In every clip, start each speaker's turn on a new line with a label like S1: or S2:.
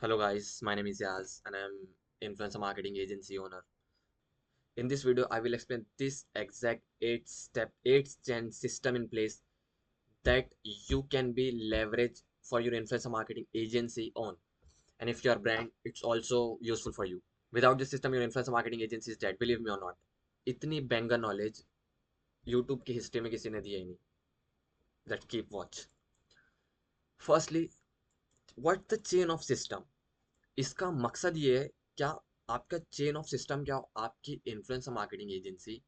S1: Hello guys, my name is Yaz and I'm influencer marketing agency owner. In this video, I will explain this exact 8-step, 8-gen system in place that you can be leveraged for your influencer marketing agency on. And if your brand, it's also useful for you. Without this system, your influencer marketing agency is dead, believe me or not. इतनी banger knowledge YouTube की history में किसी ने दिया ही नहीं. That keep watch. Firstly, what the chain of system? इसका मकसद ये है क्या आपका चेन ऑफ सिस्टम क्या हो आपकी इन्फ्लुएंसर मार्केटिंग एजेंसी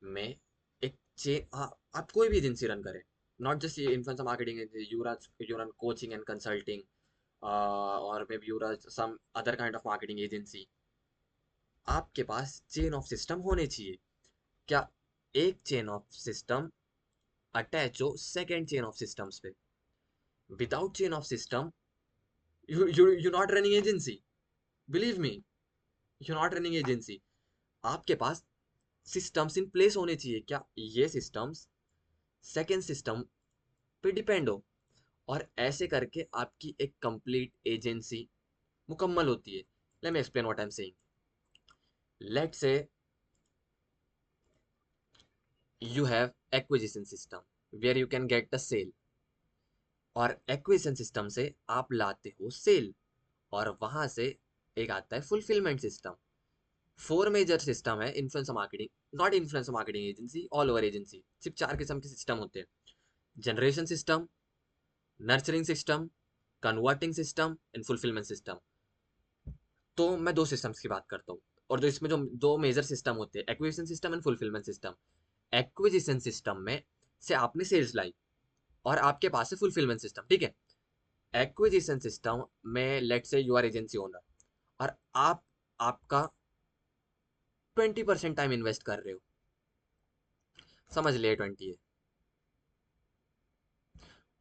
S1: में एक चेन आप कोई भी एजेंसी रन करें नॉट जस्ट ये influencer marketing you run coaching and consulting और maybe you run some other kind of marketing agency आपके पास चेन ऑफ सिस्टम होने चाहिए क्या एक चेन ऑफ सिस्टम अटैच हो सेकेंड चेन ऑफ सिस्टम्स पे without chain of system you not running agency believe me you not running agency आपके पास सिस्टम्स इन प्लेस होने चाहिए क्या ये सिस्टम्स सेकेंड सिस्टम पे डिपेंड हो और ऐसे करके आपकी एक कंप्लीट एजेंसी मुकम्मल होती है. Let me explain what I am saying. Let's say you have acquisition system where you can get the sale और एक्विजिशन सिस्टम से आप लाते हो सेल और वहां से एक आता है फुलफिलमेंट सिस्टम. 4 मेजर सिस्टम है influencer marketing not influencer marketing agency all over agency सिर्फ 4 किस्म के सिस्टम होते हैं. Generation system, nurturing system, converting system and fulfilment system. तो मैं 2 सिस्टम्स की बात करता हूँ और जो इसमें जो 2 मेजर सिस्टम होते हैं acquisition system and fulfilment system. Acquisition system में से आपने सेल्स लाई और आपके पास है फुलफिलमेंट सिस्टम. ठीक है. एक्विजिशन सिस्टम में let's say you are agency owner और आप आपका 20% टाइम इन्वेस्ट कर रहे हो. समझ लिए 20 है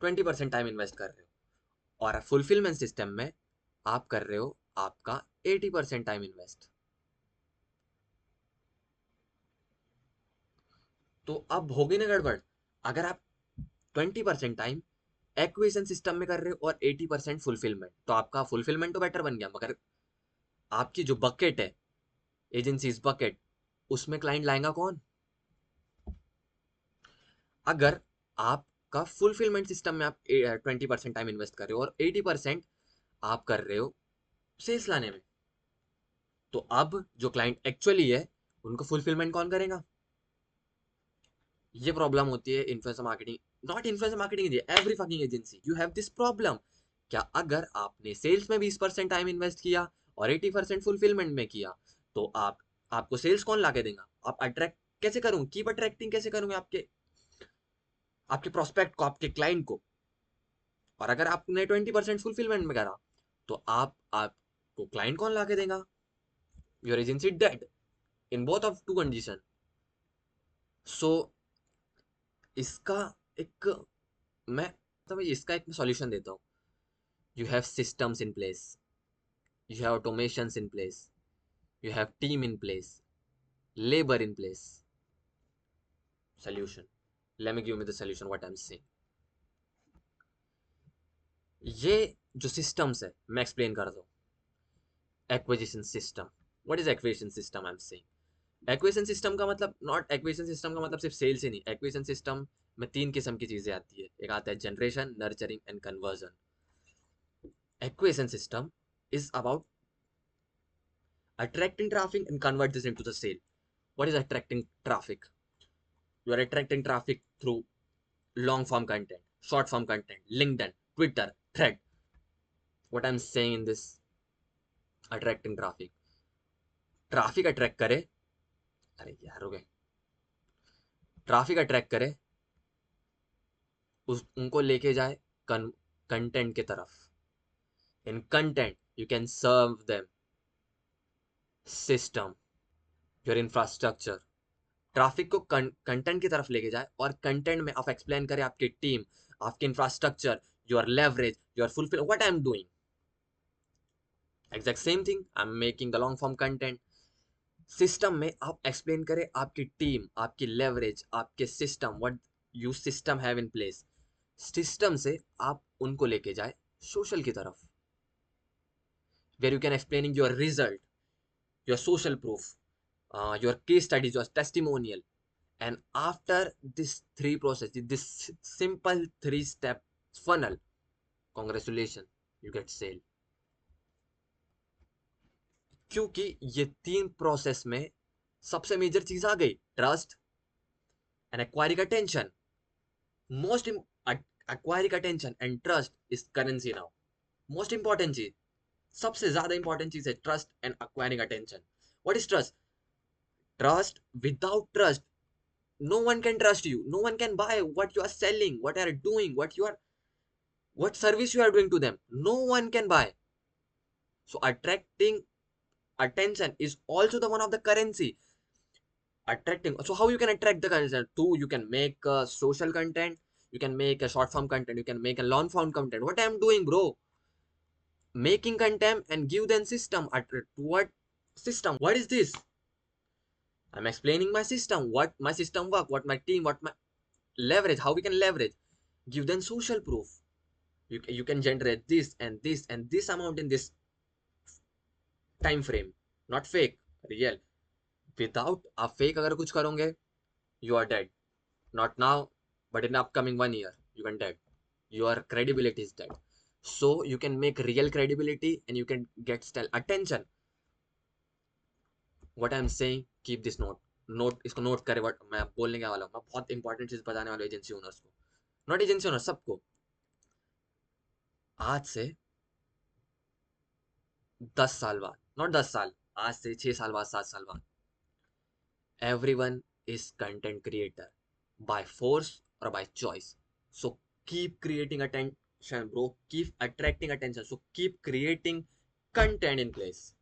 S1: 20% टाइम इन्वेस्ट कर रहे हो और फुलफिलमेंट सिस्टम में आप कर रहे हो आपका 80% टाइम इन्वेस्ट. तो अब होगी ना गड़बड़. अगर आप 20% टाइम एक्विजिशन सिस्टम में कर रहे हो और 80% फुलफिलमेंट तो आपका फुलफिलमेंट तो बेटर बन गया मगर आपकी जो बकेट है एजेंसीज बकेट उसमें क्लाइंट लाएगा कौन. अगर आपका फुलफिलमेंट सिस्टम में आप 20% टाइम इन्वेस्ट कर रहे हो और 80% आप कर रहे हो सेल्स लाने में तो अब जो क्लाइंट एक्चुअली है उनको फुलफिलमेंट कौन करेगा. ये प्रॉब्लम होती है influencer marketing not influencer marketing every fucking agency you have this problem. क्या अगर आपने सेल्स में 20% टाइम इन्वेस्ट किया और 80% फुलफिलमेंट में किया तो आपको सेल्स कौन ला के देगा. आप अट्रैक्ट कैसे करूंगे कीप अट्रैक्टिंग कैसे करूंगे आपके आपके प्रोस्पेक्ट को आपके क्लाइंट को. और अगर आपने 20% फुलफिलमेंट में करा तो आपको क्लाइंट कौन ला के देगा. Your agency dead in both of two condition. So इसका एक मैं मतलब इसका एक सॉल्यूशन देता हूँ. You have systems in place, you have automations in place, you have team in place, labor in place. Solution. Let me give me the solution what I'm saying. ये जो सिस्टम्स है मैं एक्सप्लेन करता हूँ. Acquisition system. What is acquisition system I am saying. Acquisition system का मतलब not acquisition system का मतलब सिर्फ सेल्स ही नहीं. एक्विजिशन सिस्टम में 3 किस्म की चीजें आती है. एक आता है generation nurturing and conversion. Acquisition system is about attracting traffic and convert this into the sale. What is attracting traffic? You are attracting traffic through long form content, short form content, LinkedIn, Twitter, thread. What I'm saying in this attracting traffic. Traffic attract करे. अरे यार हो गए. Traffic attract करे उनको लेके जाए content की तरफ. In content you can serve them system your infrastructure. Traffic को कंटेंट की तरफ लेके जाए और कंटेंट में आप एक्सप्लेन करें आपकी टीम आपके infrastructure your leverage your fulfil what I am doing. Exact same thing I am making the long form content. System में आप एक्सप्लेन करें आपकी टीम आपकी लेवरेज आपके system what you system have in place. System से आप उनको लेके जाए सोशल की तरफ. where you can explaining your result, your social proof, your case studies, your testimonial. And after this three process, this simple three-step funnel, congratulations, you get sale. क्योंकि ये तीन प्रोसेस में सबसे मेजर चीज आ गई, trust and acquiring attention. Most acquiring attention and trust is currency now. Most important चीज, सबसे ज्यादा इंपॉर्टेंट चीज है trust and acquiring attention. What is trust? Trust, without trust, no one can trust you, no one can buy what you are selling, what you are doing, what service you are doing to them. No one can buy. So attracting attention is also the one of the currency. Attracting, so how you can attract the content? Two, you can make social content, you can make a short form content, you can make a long form content. What I'm doing, bro, making content and give them system. What system? What is this? I'm explaining my system, what my system work, what my team, what my leverage, how we can leverage. Give them social proof. You can generate this and this and this amount in this time frame. Not fake, real. Without a fake अगर कुछ करोगे, you are dead. Not now, but in upcoming 1 year, you can dead. Your credibility is dead. So you can make real credibility and you can get still attention. What I'm saying, keep this note इसको note करे. what मैं बोलने के वाला हूँ, मैं बहुत important चीज बताने वाला हूँ एजेंसी ओनर्स को, नॉट एजेंसी ओनर, सबको. आज से 10 साल बाद, नॉट 10 साल, आज से 6 साल बाद, 7 साल बाद, everyone is content creator by force or by choice. So keep creating attention, bro, keep attracting attention. So keep creating content in place,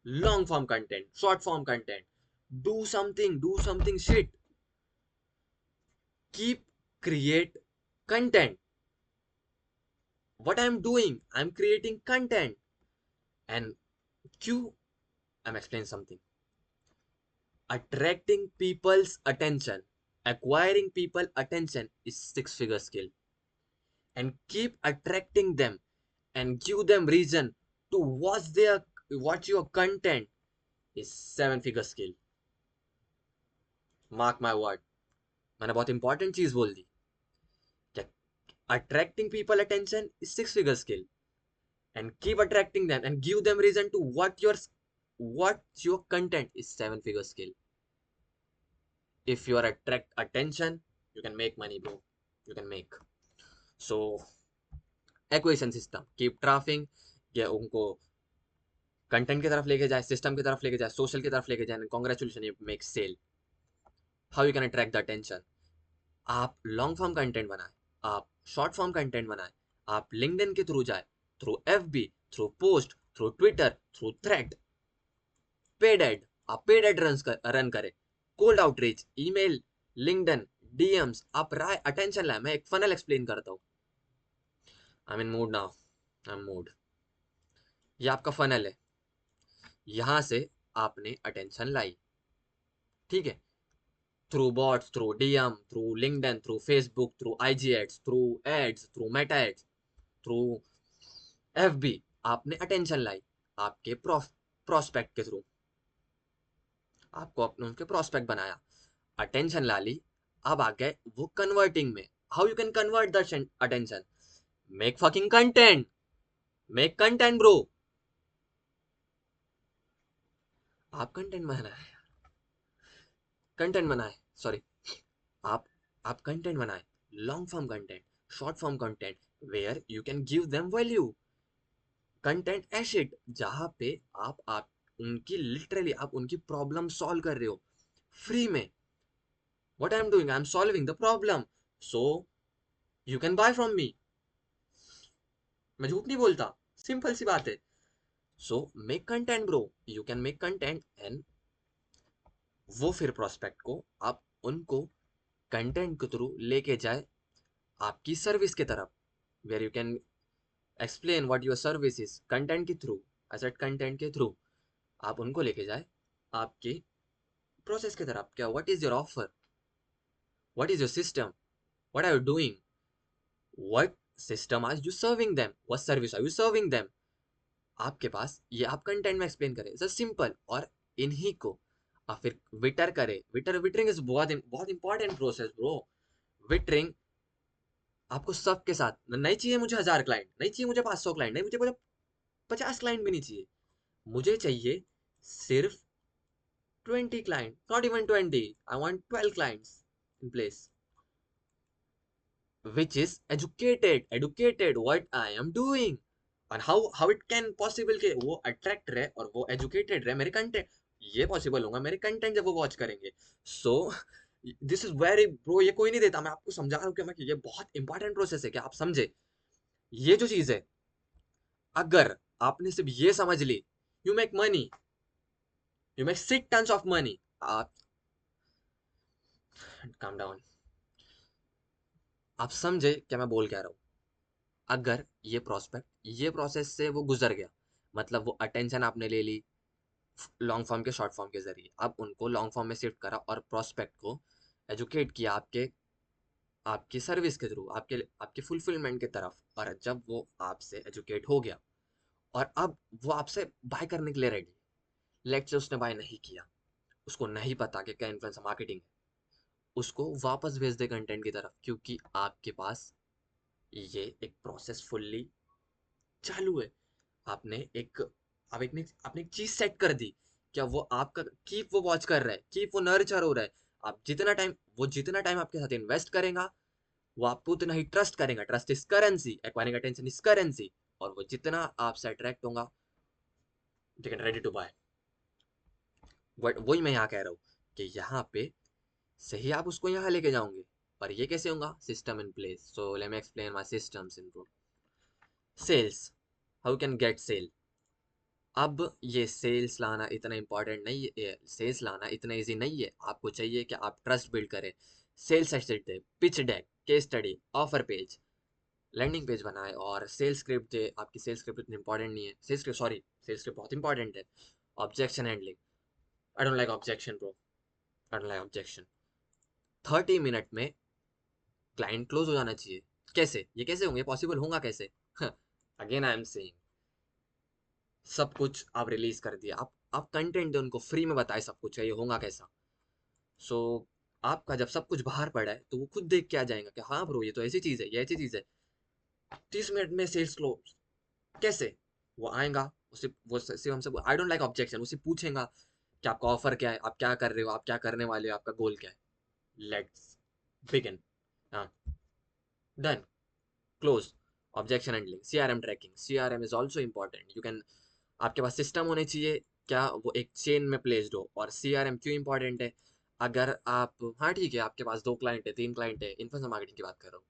S1: long form content, short form content. Do something shit. Keep create content. What I'm doing, I'm creating content. And Q, I'm explaining something. Attracting people's attention, acquiring people attention is 6-figure skill. And keep attracting them and give them reason to watch your content is 7-figure skill. Mark my word. मैंने बहुत important चीज बोल दी. Attracting people attention is 6-figure skill. And keep attracting them and give them reason to watch your content is 7-figure skill. If you are attract attention, you can make money, bro. You can make. So equation system, keep traffic, ये उनको content की तरफ लेके जाए, system की तरफ लेके जाए, सोशल की तरफ लेके जाए. Congratulation, you make sale. How you can attract the attention? आप लॉन्ग फॉर्म कंटेंट बनाए, आप शॉर्ट फॉर्म कंटेंट बनाए, आप लिंक्डइन के थ्रू जाए, through FB, through post, through Twitter, through thread, paid ad, आप पेड एड रन करें, cold outreach, email, LinkedIn, DMs, आप राय अटेंशन लाए. मैं एक फनल एक्सप्लेन करता हूँ. I am in mood now, I am mood. ये आपका फनल है, यहां से आपने अटेंशन लाई, ठीक है, through bots, through DM, through LinkedIn, through Facebook, through IG ads, through Meta ads, through FB, आपने अटेंशन लाई. आपके प्रोस्पेक्ट के थ्रू आपको अपने उनके प्रोस्पेक्ट बनाया, अटेंशन ला ली. अब आ गए वो कन्वर्टिंग में. How you can convert the attention? Make fucking content, make content, bro. आप कंटेंट बनाए, कंटेंट बनाए, सॉरी, आप आप कंटेंट बनाए, long form content, short form content, where you can give them value. Content एशिट, जहां पे आप उनकी लिटरली आप उनकी प्रॉब्लम सॉल्व कर रहे हो फ्री में. What I am doing, I am solving the problem, so you can buy from me. मैं झूठ नहीं बोलता, सिंपल सी बात है. So make content, bro. You can make content and वो फिर प्रोस्पेक्ट को आप उनको कंटेंट के थ्रू लेके जाए आपकी सर्विस की तरफ, where you can explain what your service is. Content के थ्रू, एसेट कंटेंट के थ्रू आप उनको लेके जाए आपकी प्रोसेस की तरफ. क्या, what is your offer, what is your system, what are you doing, what system are you serving them, what service are you serving them. आपके पास ये आप कंटेंट में एक्सप्लेन करें जस्ट सिंपल, और इन्हीं को आप फिर विटर करें। विटरिंग इज बहुत बहुत इंपॉर्टेंट प्रोसेस ब्रो। विटरिंग आपको सबके साथ नहीं चाहिए। मुझे 1000 क्लाइंट नहीं चाहिए, मुझे 500 क्लाइंट नहीं, मुझे 50 क्लाइंट भी नहीं चाहिए। मुझे चाहिए सिर्फ 20 client, not even 20, I want 12 clients in place which is educated what I am doing, और how it can possible कि वो अट्रैक्ट रहे और वो एजुकेटेड रहे मेरे कंटेंट। ये पॉसिबल होगा मेरे कंटेंट जब वो वॉच करेंगे। So this is very bro, ये कोई नहीं देता। मैं आपको समझा रहा हूँ कि मैं ये बहुत इंपॉर्टेंट प्रोसेस है कि आप समझे ये जो चीज है। अगर आपने सिर्फ ये समझ ली, you make money, you make shit tons of money. आप काम डाउन, आप समझे क्या मैं बोल क्या रहा हूँ। अगर ये प्रोस्पेक्ट ये प्रोसेस से वो गुजर गया, मतलब वो अटेंशन आपने ले ली लॉन्ग फॉर्म के शॉर्ट फॉर्म के जरिए, अब उनको लॉन्ग फॉर्म में शिफ्ट करा और प्रोस्पेक्ट को एजुकेट किया आपके आपकी सर्विस के थ्रू, आपके आपके फुलफिलमेंट की तरफ। और जब वो आपसे एजुकेट हो गया और अब वो आपसे बाय करने के लिए रेडी, लेट्स से उसने बाय नहीं किया, उसको नहीं पता कि क्या इन्फ्लुएंसर मार्केटिंग है, उसको वापस भेज दे कंटेंट की तरफ, क्योंकि आपके पास ये एक प्रोसेस फुल्ली चालू है। आपने एक आपने एक चीज सेट कर दी। क्या वो आपका कीप वो वॉच कर रहा है, कीप वो नर्चर हो रहा है। आप जितना टाइम आपके साथ इन्वेस्ट करेगा, वो आपको उतना ही ट्रस्ट करेगा। Trust is currency, acquiring attention is currency. और वो जितना आपसे अट्रैक्ट होगा, they can ready to buy. But वही मैं यहाँ कह रहा हूँ कि यहाँ पे सही आप उसको यहाँ लेके जाओगे, पर ये कैसे होगा, system in place. So let me explain my systems in sales, how can get sale. अब ये सेल्स लाना इतना इंपॉर्टेंट नहीं है, सेल्स लाना इतना इजी नहीं है। आपको चाहिए कि आप ट्रस्ट बिल्ड करें, सेल्स एसेट दे, pitch deck, case study, offer page, landing page बनाए और सेल्स स्क्रिप्ट दे। आपकी सेल्स स्क्रिप्ट इतनी इंपॉर्टेंट नहीं है, sales script sorry sales script बहुत इंपॉर्टेंट है। Objection handling, I don't like objection bro, I don't like objection. 30 minute में client close हो जाना चाहिए। कैसे, ये कैसे होंगे, पॉसिबल होगा कैसे? अगेन आई एम सेइंग, सब कुछ आप रिलीज कर दिया, आप कंटेंट दे उनको, फ्री में बताए सब कुछ है, ये होगा कैसा? सो आपका जब सब कुछ बाहर पड़ा है तो वो खुद देख के आ जाएगा कि हाँ ब्रो ये तो ऐसी चीज है, ये ऐसी चीज है। 30 मिनट में सेल्स क्लोज कैसे? वो आएगा, उसे वो सिर्फ हमसे आई डोंट लाइक ऑब्जेक्शन, उसे पूछेगा कि आपका ऑफर क्या है, आप क्या कर रहे हो, आप क्या करने वाले हो, आपका गोल क्या है। Let's begin. हाँ, done, close. Objection handling, CRM tracking, CRM is also important. You can, आपके पास सिस्टम होने चाहिए क्या वो एक चेन में प्लेस्ड हो। और सीआरएम क्यों इंपॉर्टेंट है? अगर आप, हाँ ठीक है, आपके पास 2 क्लाइंट है, 3 क्लाइंट है, इन्फ्लुएंसर मार्केटिंग की बात कर रहा हूँ,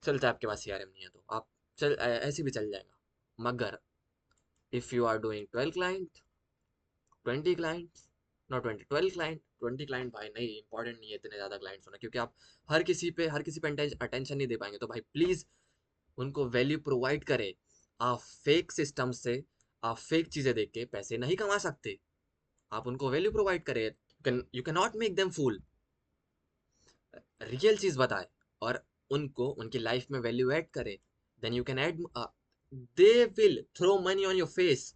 S1: चलता है। आपके पास सीआरएम नहीं है तो आप ऐसे भी चल जाएगा। मगर if you are doing 12 client, 20 client, not 20, 12 client, 20 client, भाई नहीं, इंपॉर्टेंट नहीं है इतने ज़्यादा क्लाइंट्स होना, क्योंकि आप हर किसी पे अटेंशन नहीं दे पाएंगे। तो भाई प्लीज़ उनको वैल्यू प्रोवाइड करें। आप फेक सिस्टम से, आप फेक चीज़ें देख के पैसे नहीं कमा सकते। आप उनको वैल्यू प्रोवाइड करें। You can not make them fool, real चीज़ बताए और उनको उनकी लाइफ में वैल्यू ऐड करे। Then you can add, they will throw money on your face.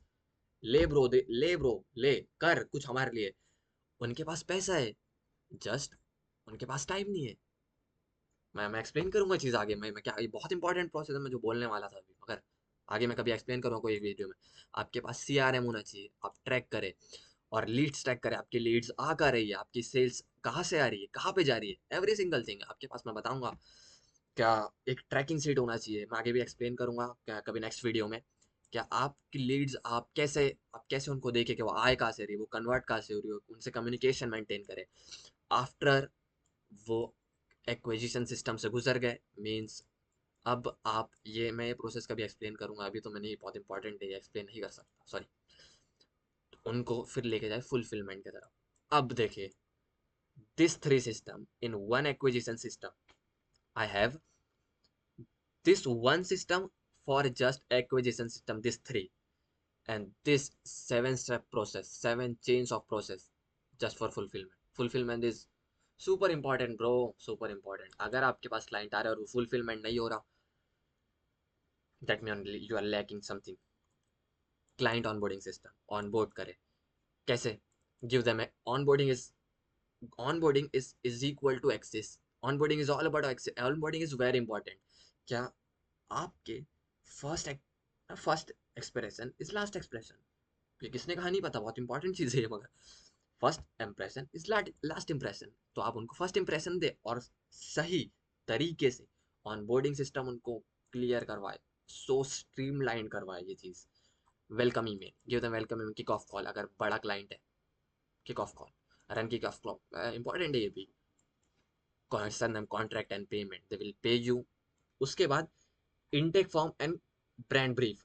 S1: ले ब्रो, दे ले ब्रो, ले कर कुछ हमारे लिए। उनके पास पैसा है, जस्ट उनके पास टाइम नहीं है। मैं एक्सप्लेन करूंगा चीज़ आगे। मैं क्या, ये बहुत इंपॉर्टेंट प्रोसेस है मैं जो बोलने वाला था अभी, मगर आगे मैं कभी एक्सप्लेन करूँगा कोई वीडियो में। आपके पास सीआरएम होना चाहिए, आप ट्रैक करें और लीड्स ट्रैक करें। आपकी लीड्स आ कहाँ रही है, आपकी सेल्स कहाँ से आ रही है, कहाँ पे जा रही है, एवरी सिंगल थिंग आपके पास मैं बताऊंगा। क्या एक ट्रैकिंग सीट होना चाहिए, मैं आगे भी एक्सप्लेन करूंगा क्या कभी नेक्स्ट वीडियो में। क्या आपकी लीड्स आप कैसे उनको देखें कि वो आए कहाँ से रही है, वो कन्वर्ट कहाँ से हो रही है, उनसे कम्युनिकेशन मेंटेन करें। आफ्टर वो एक्विजिशन सिस्टम से गुजर गए, मीन्स अब आप, ये मैं ये प्रोसेस कभी एक्सप्लेन करूंगा, अभी तो मैंने, बहुत इंपॉर्टेंट है, ये एक्सप्लेन नहीं कर सकता सॉरी। उनको फिर लेके जाए फुलफिलमेंट की तरफ। अब देखिए, this three system in one acquisition system, I have this one system for just acquisition system, this three, and this 7 step process, 7 chains of process just for fulfillment is super important bro, super important। अगर आपके पास client आ रहा है और वो fulfilment नहीं हो रहा, that means you are lacking something। Client onboarding system onboard करे कैसे, give them onboarding is equal to access. Onboarding is all about access. Onboarding is very important. क्या आपके first expression is last expression, ये किसने कहा नहीं पता, बहुत इंपॉर्टेंट चीज़ है ये, मगर first impression is last impression. तो आप उनको फर्स्ट इंप्रेशन दे और सही तरीके से ऑनबोर्डिंग सिस्टम उनको क्लियर करवाए, सो स्ट्रीमलाइन करवाए ये चीज़। Welcome email, give them welcome email, kick off call, अगर बड़ा क्लाइंट है kick off call, run kick off call, important है ये भी। Contract and payment, they will pay you. उसके बाद intake form and brand brief.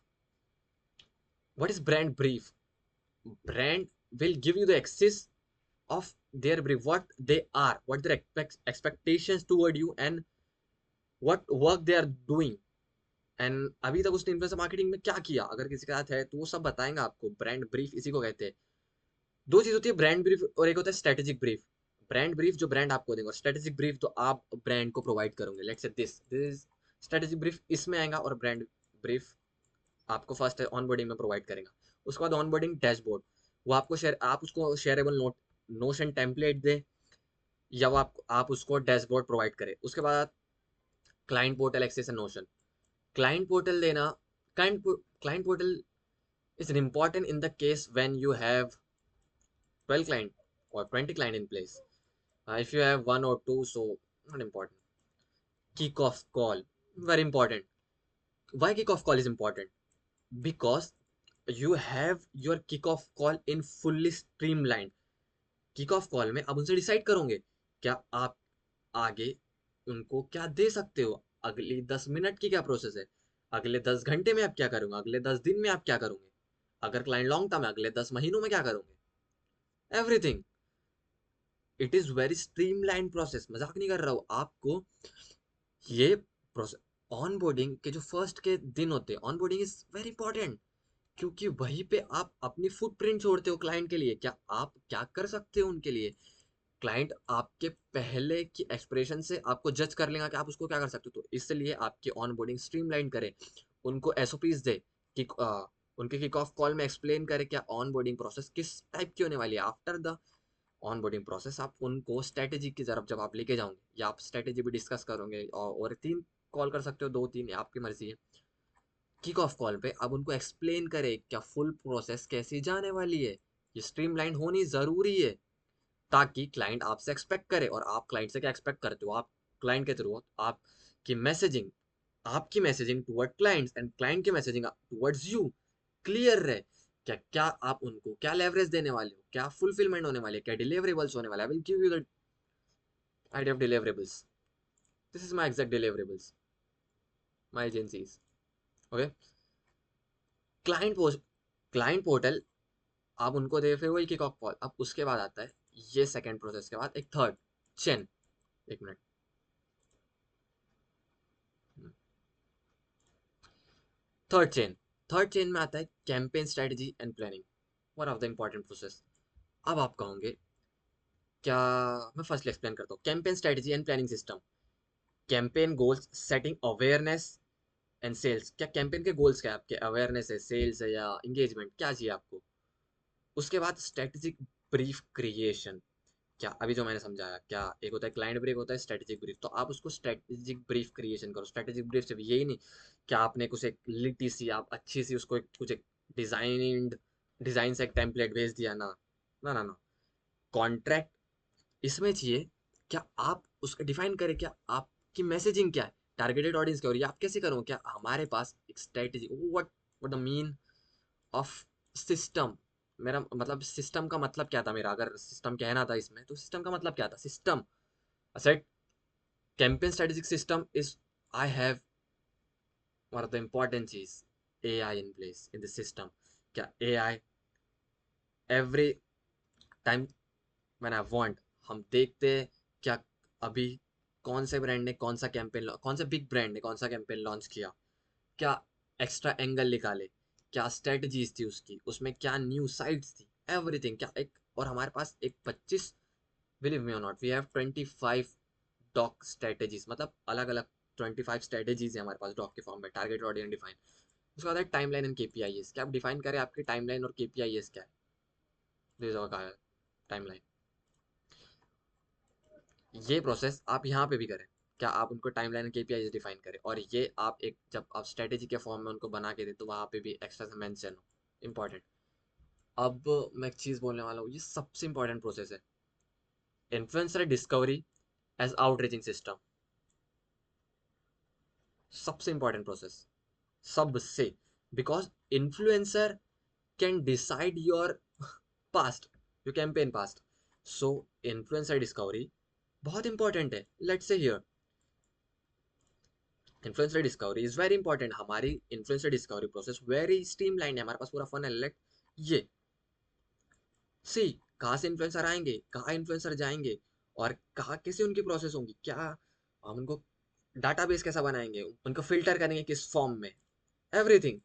S1: What is brand brief? Brand will give you the access of their brief, what they are, what their expectations toward you, and what work they are doing, and अभी तक उसने influencer marketing में क्या किया, अगर किसी के साथ है तो वो सब बताएंगे आपको। ब्रांड ब्रीफ इसी को कहते हैं। दो चीज होती है, ब्रांड ब्रीफ और एक होता है स्ट्रेटेजिक ब्रीफ। ब्रांड ब्रीफ जो ब्रांड आपको देंगे, और स्ट्रेटेजिक ब्रीफ तो आप ब्रांड को प्रोवाइड करोगे। Let's say this is strategic brief, इसमें आएगा, और ब्रांड ब्रीफ आपको फर्स्ट ऑनबोर्डिंग में प्रोवाइड करेगा। उसके बाद ऑनबोर्डिंग डैशबोर्ड, वो आपको आप उसको शेयरेबल नोशन टेम्पलेट दे, या वो आप उसको डैशबोर्ड प्रोवाइड करे। उसके बाद client portal access and notion. Client portal देना, client portal is important in the case when you have 12 client or 20 client in place. If you have one or two, so not important. Kickoff call, very important. Why kickoff call is important? Because you have your kickoff call in fully streamlined. Kickoff call में आप उनसे decide करोगे क्या आप आगे उनको क्या दे सकते हो, अगली 10 मिनट की क्या प्रोसेस है, अगले 10 घंटे में आप क्या करोगे, अगले 10 दिन में आप क्या करोगे, अगर क्लाइंट लॉन्ग टर्म है अगले 10 महीनों में क्या करोगे, everything. It is very streamline process, मजाक नहीं कर रहा हूँ आपको। ये प्रोसेस ऑनबोर्डिंग के जो फर्स्ट के दिन होते हैं, ऑनबोर्डिंग इज वेरी इंपॉर्टेंट, क्योंकि वहीं पे आप अपनी फुटप्रिंट छोड़ते हो क्लाइंट के लिए। क्या आप क्या कर सकते हो उनके लिए, क्लाइंट आपके पहले की एक्सप्रेशन से आपको जज कर लेगा कि आप उसको क्या कर सकते हो। तो इसलिए आपकी ऑनबोर्डिंग स्ट्रीमलाइन करे, उनको एसओपीज दे कि उनके किक ऑफ कॉल में एक्सप्लेन करे क्या ऑनबोर्डिंग प्रोसेस किस टाइप की होने वाली है। आफ्टर द ऑनबोर्डिंग प्रोसेस आप उनको स्ट्रेटेजी की तरफ जब आप लेके जाओगे, या आप स्ट्रेटेजी भी डिस्कस करोगे, और 3 कॉल कर सकते हो, 2 3 आपकी मर्जी है। किक ऑफ कॉल पे अब उनको एक्सप्लेन करे क्या फुल प्रोसेस कैसी जाने वाली है, ये स्ट्रीमलाइन होनी जरूरी है, ताकि क्लाइंट आपसे एक्सपेक्ट करे। और आप क्लाइंट से क्या एक्सपेक्ट करते हो, आप क्लाइंट के थ्रू आपकी मैसेजिंग, आपकी messaging toward clients and client की मैसेजिंग टुवर्ड्स यू क्लियर रहे। क्या क्या आप उनको क्या लेवरेज देने वाले हो, क्या फुलफिलमेंट होने वाले, क्या डिलीवरेबल्स होने वाले। I will give you the idea of deliverables. This is my exact deliverables, my agencies. Okay, client client portal आप उनको दे, फिर वही किक ऑफ कॉल। अब उसके बाद आता है ये सेकंड प्रोसेस के बाद एक थर्ड चेन। एक मिनट, थर्ड चेन में आता है campaign strategy and planning, one of the important process. अब आप कहोगे क्या, मैं फर्स्ट एक्सप्लेन करता हूँ campaign strategy and planning system. Campaign goals, setting awareness and sales. क्या कैंपेन के गोल्स क्या है आपके, अवेयरनेस है, सेल्स है, या इंगेजमेंट, क्या चाहिए आपको। उसके बाद स्ट्रेटेजिक ब्रीफ क्रिएशन। क्या अभी जो मैंने समझाया, क्या एक होता है क्लाइंट ब्रीफ, होता है स्ट्रेटेजिक ब्रीफ। तो आप उसको स्ट्रेटेजिक ब्रीफ क्रिएशन करो। स्ट्रेटेजिक ब्रीफ सिर्फ यही नहीं कि आपने कुछ एक लिटी सी, आप अच्छी सी उसको कुछ एक डिजाइन से एक टेम्पलेट भेज दिया ना, ना ना ना। कॉन्ट्रैक्ट इसमें चाहिए, क्या आप उसका डिफाइन करें, क्या आपकी मैसेजिंग क्या है, टारगेटेड ऑडियंस क्या हो रही है, आप कैसे करो। क्या हमारे पास एक strategy, what what the mean of system. मेरा मतलब सिस्टम का मतलब क्या था, मेरा अगर सिस्टम कहना था इसमें, तो सिस्टम का मतलब क्या था। System set campaign strategic system is, I have one of the important चीज, AI in place in the system। क्या AI every time when I want, हम देखते हैं क्या अभी कौन से ब्रांड ने कौन सा कैंपेन, कौन सा बिग ब्रांड ने कौन सा कैंपेन लॉन्च किया, क्या एक्स्ट्रा एंगल निकाले, क्या स्ट्रेटजीज थी उसकी, उसमें क्या न्यू साइट्स थी, एवरीथिंग। क्या एक, और हमारे पास एक 25, believe me or not, we have 25 doc strategies, मतलब अलग अलग 25 स्ट्रेटेजीज है हमारे पास डॉक के फॉर्म में, टारगेट ऑडियंस डिफाइन। उसके बाद है टाइमलाइन एंड केपीआईएस, क्या आप डिफाइन करें आपकी टाइमलाइन और केपीआईएस क्या है। This is timeline. ये प्रोसेस आप यहाँ पे भी करें, क्या आप उनको टाइमलाइन एंड केपीआईएस डिफाइन करें, और ये आप एक जब आप स्ट्रेटेजी के फॉर्म में उनको बना के दें तो वहाँ पे भी एक्स्ट्रा से मेंशन हो, इंपॉर्टेंट। अब मैं एक चीज़ बोलने वाला हूँ, ये सबसे इंपॉर्टेंट प्रोसेस है, influencer discovery as outreaching system. सबसे इंपॉर्टेंट प्रोसेस, सबसे, because influencer can decide your past, your campaign past. So influencer discovery बहुत इंपॉर्टेंट है। Let's say here influencer discovery is very important. हमारी influencer discovery process very streamline है, हमारे पास पूरा fun है। Late ये सी कहाँ से इन्फ्लुएंसर आएंगे, कहाँ इन्फ्लुएंसर जाएंगे, और कहाँ कैसे उनकी प्रोसेस होंगी, क्या हम उनको डाटाबेस कैसा बनाएंगे, उनको फिल्टर करेंगे किस फॉर्म में, एवरीथिंग।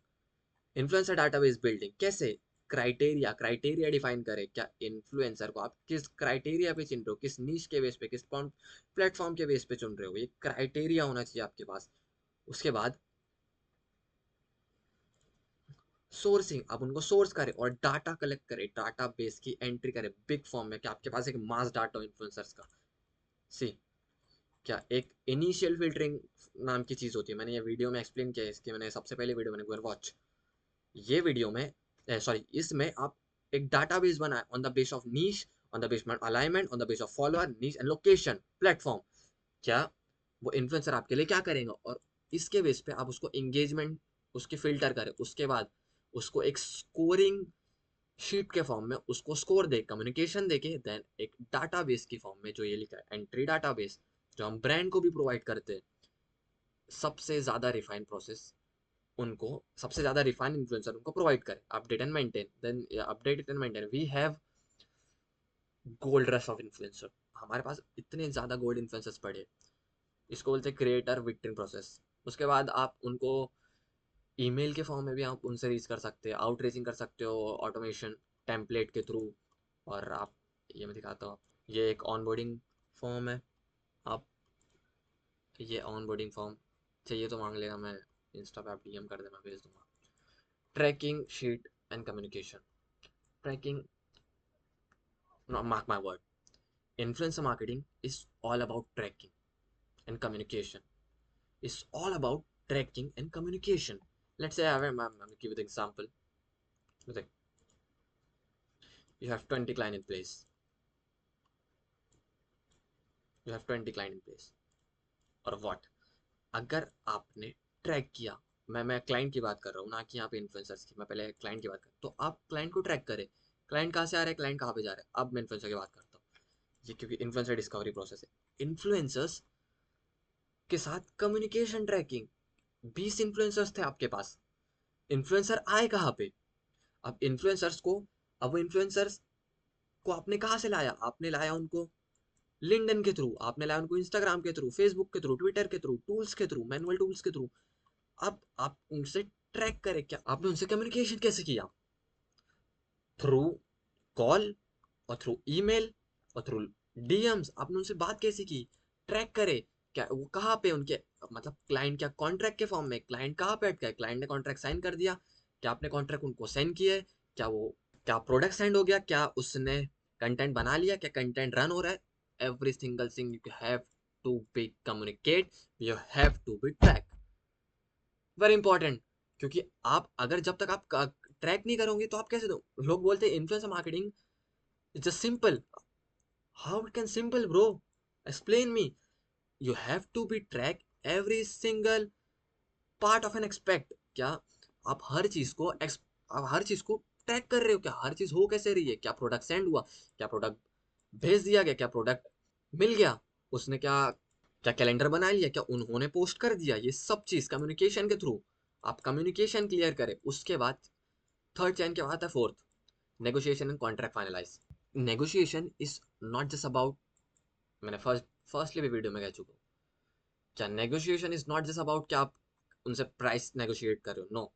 S1: इन्फ्लुएंसर डाटाबेस बिल्डिंग कैसे, क्राइटेरिया, क्राइटेरिया डिफाइन करें, क्या इन्फ्लुएंसर को आप किस क्राइटेरिया पे चुन रहे हो, किस नीश के बेस पे, किस प्लेटफॉर्म के बेस पे चुन रहे हो, ये क्राइटेरिया होना चाहिए आपके पास। उसके बाद सोर्सिंग, आप उनको सोर्स करें और डाटा कलेक्ट करें, डाटा बेस की एंट्री करें बिग फॉर्म में, कि आपके पास एक मास डाटा हो इन्फ्लुएंसर्स का। सी क्या एक इनिशियल फिल्टरिंग नाम की चीज़ होती है, मैंने ये वीडियो में एक्सप्लेन किया है, इसकी मैंने सबसे पहले वीडियो मैंने वॉच, ये वीडियो में सॉरी इसमें आप एक डाटाबेस बनाए on the base of niche, on the base of alignment, on the base of follower, niche and location, platform. क्या वो इन्फ्लुएंसर आपके लिए क्या करेंगे, और इसके बेस पे आप उसको एंगेजमेंट उसकी फिल्टर करें, उसके बाद उसको एक स्कोरिंग शीट के फॉर्म में उसको स्कोर दे, कम्युनिकेशन देके, देन एक डाटाबेस की फॉर्म में जो ये लिखा है एंट्री डाटाबेस, जो हम ब्रांड को भी प्रोवाइड करते हैं। सबसे ज़्यादा रिफाइन प्रोसेस उनको, सबसे ज़्यादा रिफाइन इन्फ्लुएंसर उनको प्रोवाइड करें, update and maintain, then update and maintain we have gold rush of influencer. हमारे पास इतने ज़्यादा गोल्ड इन्फ्लुएंसर्स पड़े, इसको बोलते हैं क्रिएटर विक्टिम प्रोसेस। उसके बाद आप उनको ईमेल के फॉर्म में भी आप उनसे रीच कर सकते हो, आउट रीचिंग कर सकते हो ऑटोमेशन टेम्पलेट के थ्रू। और आप, ये मैं दिखाता हूँ, ये एक ऑनबोर्डिंग फॉर्म है, आप ये ऑनबोर्डिंग फॉर्म चाहिए तो मांग लेगा, मैं इंस्टा पे आप डीएम कर देना, भेज दूंगा। Tracking sheet and communication, tracking, mark my word, influencer marketing is all about tracking and communication. It's all about tracking and communication. Let's say I'm going to give you the example. Like, you have 20 client in place, you have 20 client in place, और what, अगर आपने track किया, मैं client की बात कर रहा हूँ ना कि यहाँ पे इन्फ्लुएंसर्स की, मैं पहले क्लाइंट की बात कर, तो आप क्लाइंट को ट्रैक करें, क्लाइंट कहाँ से आ रहा है, क्लाइंट कहाँ पे जा रहा है। अब मैं इन्फ्लुएंसर की बात करता हूँ, ये क्योंकि इन्फ्लुएंसर डिस्कवरी प्रोसेस है, इन्फ्लुएंसर्स के साथ कम्युनिकेशन ट्रैकिंग। 20 इन्फ्लुएंसर्स थे आपके पास, इन्फ्लुएंसर आए कहाँ पे, अब इन्फ्लुएंसर्स को, अब वो इन्फ्लुएंसर्स को आपने कहाँ से लाया, आपने लाया उनको लिंक्डइन के थ्रू, आपने लाया उनको इंस्टाग्राम के थ्रू, फेसबुक के थ्रू, ट्विटर के थ्रू, टूल्स के थ्रू, मैनुअल टूल्स के थ्रू। अब आप उनसे ट्रैक करें, क्या आपने उनसे कम्युनिकेशन कैसे किया, थ्रू कॉल और थ्रू ईमेल और थ्रू डीएम्स, आपने उनसे बात कैसे की, ट्रैक करे, क्या वो कहाँ पे उनके, मतलब क्लाइंट क्या कॉन्ट्रैक्ट के फॉर्म में, क्लाइंट कहाँ पे अटका है, क्लाइंट ने कॉन्ट्रैक्ट साइन कर दिया, क्या आपने कॉन्ट्रैक्ट उनको सेंड किया है, क्या वो, क्या प्रोडक्ट सेंड हो गया, क्या उसने कंटेंट बना लिया, क्या कंटेंट रन हो रहा है, every single thing you have to be communicate, you have to be track, very important. क्योंकि आप अगर जब तक आप ट्रैक नहीं करोगे तो आप कैसे दो, लोग बोलते हैं influencer marketing is just simple, how it can simple bro, explain me. You have to be track every single part of an expect, क्या आप हर चीज को आप हर चीज को ट्रैक कर रहे हो, क्या हर चीज हो कैसे रही है, क्या प्रोडक्ट सेंड हुआ, क्या प्रोडक्ट भेज दिया गया, क्या प्रोडक्ट मिल गया, उसने क्या, क्या कैलेंडर बना लिया, क्या उन्होंने पोस्ट कर दिया, ये सब चीज कम्युनिकेशन के थ्रू आप कम्युनिकेशन क्लियर करें। उसके बाद थर्ड चैन के बाद है fourth, negotiation and contract finalize. Negotiation is not just about, मैंने फर्स्टली भी वीडियो में कह चुका हूँ, क्या negotiation is not just about क्या आप उनसे प्राइस नेगोशिएट कर रहे हो, no,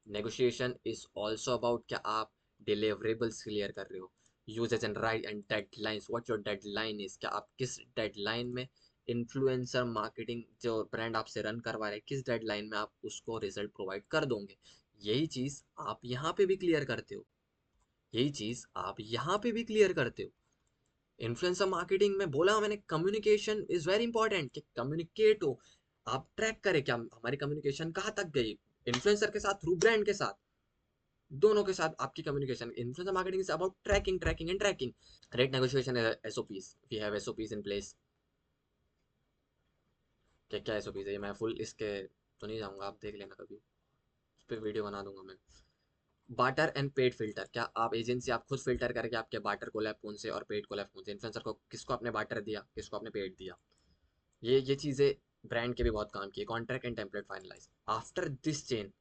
S1: negotiation is also about क्या आप डिलीवरेबल्स क्लियर कर रहे हो, usages and right and deadlines, what your deadline is, क्या आप किस डेडलाइन में इन्फ्लुएंसर मार्केटिंग जो ब्रांड आपसे रन करवा रहे हैं, किस डेडलाइन में आप उसको रिजल्ट प्रोवाइड कर दोगे, यही चीज आप यहाँ पे भी क्लियर करते हो, यही चीज आप यहाँ पे भी क्लियर करते हो। इन्फ्लुएंसर मार्केटिंग में बोला मैंने, कम्युनिकेशन इज वेरी इंपॉर्टेंट, कि कम्युनिकेट हो, आप ट्रैक करें क्या हमारी कम्युनिकेशन कहाँ तक गई, इन्फ्लुएंसर के साथ थ्रू ब्रांड के साथ, दोनों के साथ आपकी communication. Influencer marketing is about tracking, tracking and tracking. Rate negotiation, SOPs, we have SOPs in place. क्या क्या एसओपीज है, मैं फुल इसके तो नहीं जाऊंगा, आप देख लेना कभी, उस पर वीडियो बना दूंगा मैं। बाटर एंड पेड फिल्टर, क्या आप एजेंसी आप खुद फिल्टर करके आपके बाटर कोलैब कौन से और पेड कोलैब कौन से, इन्फ्लुएंसर को किसको आपने बाटर दिया, किसको आपने पेड दिया, ये चीज़ें ब्रांड के भी बहुत काम की। Contract and template finalize after this chain,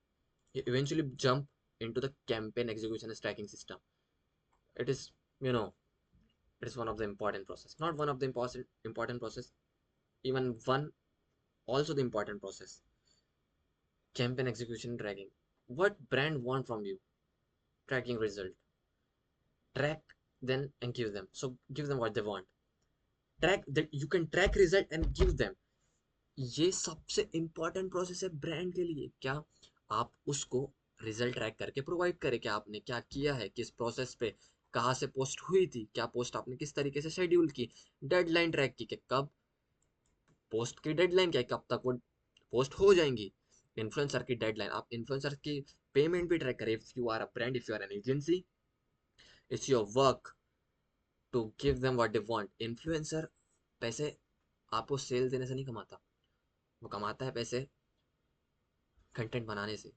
S1: you eventually jump into the campaign execution and tracking system. It is, you know, it is one of the important process, not one of the important process, even one, also the important process. Campaign execution and tracking, what brand want from you, tracking result, track then and give them, so give them what they want, track that you can track result and give them। ये सबसे important process है brand के लिए, क्या आप उसको result track करके provide करें, क्या आपने क्या किया है, किस प्रोसेस पे कहाँ से पोस्ट हुई थी, क्या पोस्ट आपने किस तरीके से शेड्यूल की, डेडलाइन ट्रैक की कि कब पोस्ट की डेडलाइन क्या है, कब तक वो पोस्ट हो जाएंगी, इन्फ्लुएंसर की डेडलाइन, आप इन्फ्लुएंसर की पेमेंट भी ट्रैक करें। If you are a brand, if you are an agency, it's your work to give them what they want. Influencer पैसे आपको सेल देने से नहीं कमाता, वो कमाता है पैसे कंटेंट बनाने से।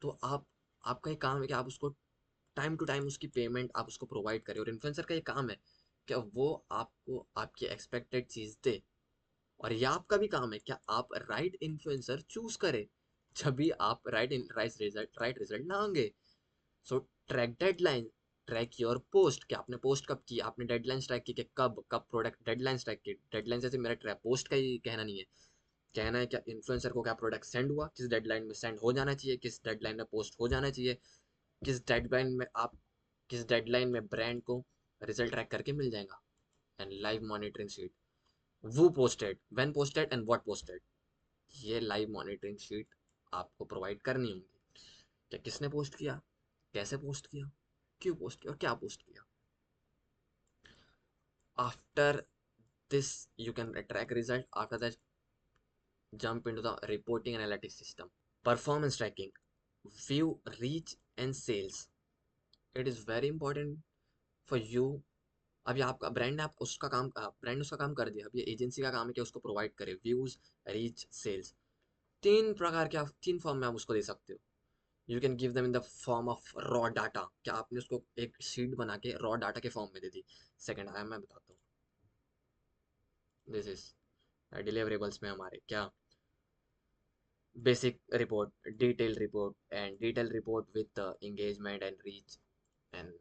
S1: तो आप, आपका ये काम है कि आप उसको टाइम टू टाइम उसकी पेमेंट आप उसको प्रोवाइड करें, और इन्फ्लुएंसर का ये काम है कि वो आपको आपकी एक्सपेक्टेड चीज़ दे। और ये आपका भी काम है क्या आप राइट इन्फ्लुएंसर चूज करें, जब भी आप राइट रिजल्ट ना होंगे। So track deadline, track your post, कि आपने पोस्ट कब की, आपने डेडलाइन ट्रैक की कि कब कब प्रोडक्ट डेडलाइन ट्रैक की। डेडलाइन जैसे मेरा ट्रैक पोस्ट का ही कहना नहीं है, कहना है क्या इन्फ्लुएंसर को क्या प्रोडक्ट सेंड हुआ, किस डेडलाइन में सेंड हो जाना चाहिए, किस डेडलाइन में पोस्ट हो जाना चाहिए, किस डेडलाइन में आप, किस डेडलाइन में ब्रांड को रिजल्ट ट्रैक करके मिल जाएगा। एंड लाइव मॉनिटरिंग शीट, वो posted, when posted and what posted, ये लाइव मॉनिटरिंग शीट आपको प्रोवाइड करनी होगी, क्या किसने पोस्ट किया, कैसे पोस्ट किया, क्यों पोस्ट किया और क्या पोस्ट किया। After this you can track result, after that jump into the reporting analytics system, performance tracking, view reach and sales, it is very important for you। अभी आपका ब्रांड ने आप उसका काम, ब्रांड उसका काम कर दिया, अब ये एजेंसी का काम है कि उसको प्रोवाइड करे व्यूज, रीच, सेल्स। तीन प्रकार के आप, तीन फॉर्म में आप उसको दे सकते हो। You can give them in the form of raw data, क्या आपने उसको एक शीट बना के रॉ डाटा के फॉर्म में दे दी। सेकंड है, मैं बताता हूँ, दिस इज डिलीवरेबल्स में हमारे क्या, basic report, detail report and detail report with engagement and reach, and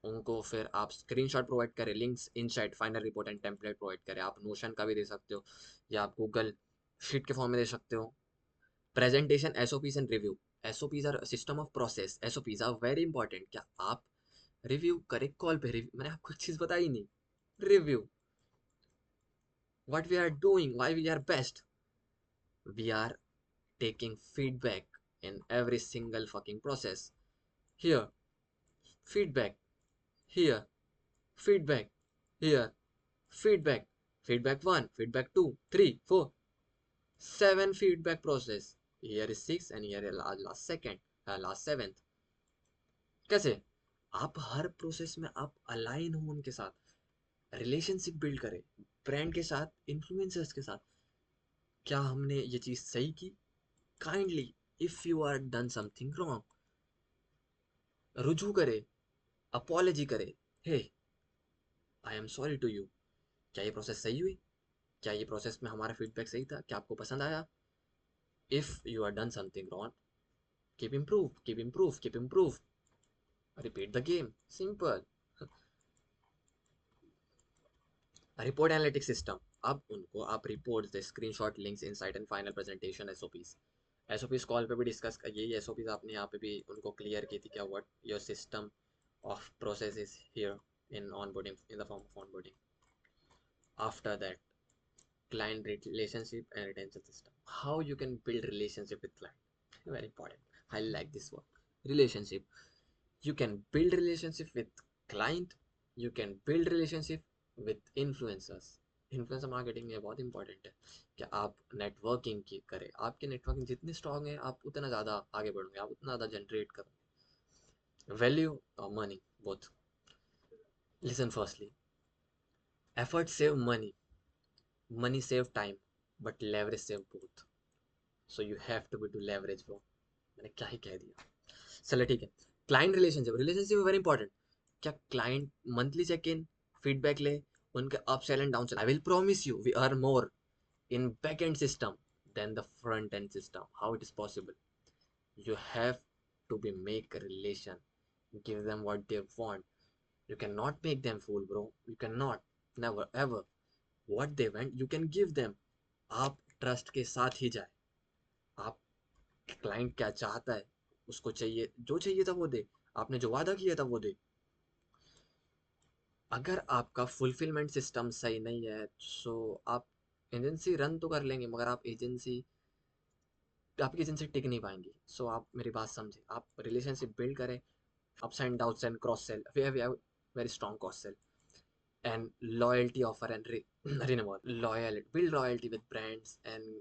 S1: उनको फिर आप स्क्रीनशॉट प्रोवाइड करें, links, insight, final report and template provide करें। आप नोशन का भी दे सकते हो, या आप गूगल शीट के फॉर्म में दे सकते हो। Presentation, SOPs and review, SOPs are system of process, SOPs are very important. क्या आप रिव्यू करें कॉल पे, रिव्यू मैंने आपको एक चीज बताई नहीं, review what we are doing, why we are best, we are taking feedback in every single fucking process. Here, feedback. Here, feedback. Here, feedback. Feedback 1, feedback 2, 3, 4, 7 feedback process. Here is 6 and here is last second, last seventh. कैसे आप हर process में आप align हो उनके साथ, relationship build करें brand के साथ, इन्फ्लुएंसर्स के साथ। क्या हमने ये चीज़ सही की, kindly if you are done something wrong, रुजू करे, अपॉलोजी करे, hey I am sorry to you, क्या ये प्रोसेस सही हुई, क्या ये प्रोसेस में हमारा फीडबैक सही था, क्या आपको पसंद आया। If you are done something wrong, keep improve, keep improve, keep improve, repeat the game, simple. Report analytics system, अब उनको आप रिपोर्ट्स दे, screenshot, links, insight and final presentation, SOPs. SOPs call पे भी डिस्कस, यही एसओपीज आपने यहाँ पे भी उनको क्लियर की थी, क्या what your system of process is here in onboarding, in the form of onboarding. After that, client relationship and retention system, how you can build relationship with client, very important, I like this one, relationship. You can build relationship with client, you can build relationship with influencers. Influencer marketing में बहुत important है कि आप networking की करें। आपकी networking जितनी strong है आप उतना ज़्यादा आगे बढ़ोगे, आप उतना ज़्यादा जनरेट करोगे वैल्यू और money both. Listen firstly, effort save money, money save time, but leverage save both. So you have to be to leverage bro। मैंने क्या ही कह दिया। चलो ठीक है, client relationship, relationship very important. क्या client monthly check in, feedback ले, उनके up sell and down sell. I will promise you we earn more in backend system than the front end system। How it is possible? You have to be make a relation, give them what they want। You cannot make them fool bro, you cannot, never ever। what they want you can give them। आप trust के साथ ही जाए। आप client क्या चाहता है, उसको चाहिए जो चाहिए था वो दे, आपने जो वादा किया था वो दे। अगर आपका फुलफिलमेंट सिस्टम सही नहीं है सो आप एजेंसी रन तो कर लेंगे मगर आपकी एजेंसी टिक नहीं पाएंगी। सो आप मेरी बात समझे, आप रिलेशनशिप बिल्ड करें, ups and downs and cross sell. We have very strong cross sell and loyalty offer and renewal loyalty, build loyalty with brands and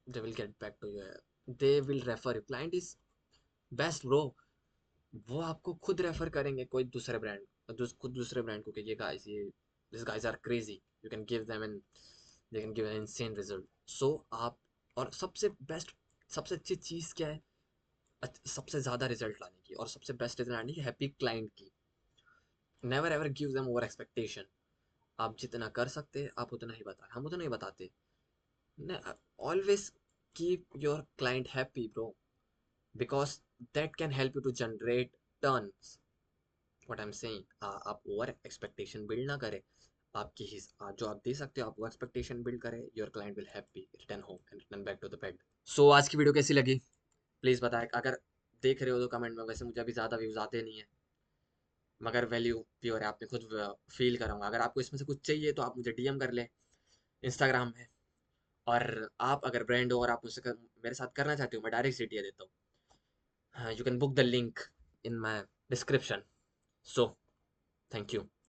S1: they will get back to you, they will refer you। client is best bro। वो आपको खुद refer करेंगे कोई दूसरे brand, खुद दूसरे brand को कि ये गाइस, ये this guys are crazy, you can give them and they can give an insane result. So आप, और सबसे बेस्ट, सबसे अच्छी चीज़ क्या है, सबसे ज़्यादा रिजल्ट लाने की और सबसे बेस्ट रिजल्ट लाने की, हैप्पी क्लाइंट की। Never ever give them over expectation. आप जितना कर सकते हैं आप उतना ही बताएं, हम उतना ही बताते। always keep your client happy bro, because that can help you to generate tons। what I'm saying, आप ओवर एक्सपेक्टेशन बिल्ड ना करें। आपकी जो आप दे सकते हो आप वो एक्सपेक्टेशन बिल्ड करें। Your client will happy return home and return back to the bed. So आज की वीडियो कैसी लगी प्लीज़ बताएं। अगर देख रहे हो तो कमेंट में, वैसे मुझे अभी ज़्यादा व्यूज़ आते नहीं है मगर वैल्यू प्योर है, आपने खुद फील करूँगा। अगर आपको इसमें से कुछ चाहिए तो आप मुझे डीएम कर लें इंस्टाग्राम में। और आप अगर ब्रांड हो और आप मुझसे मेरे साथ करना चाहते हो, मैं डायरेक्ट सीटीए देता हूँ। You can book the link in my description. So thank you.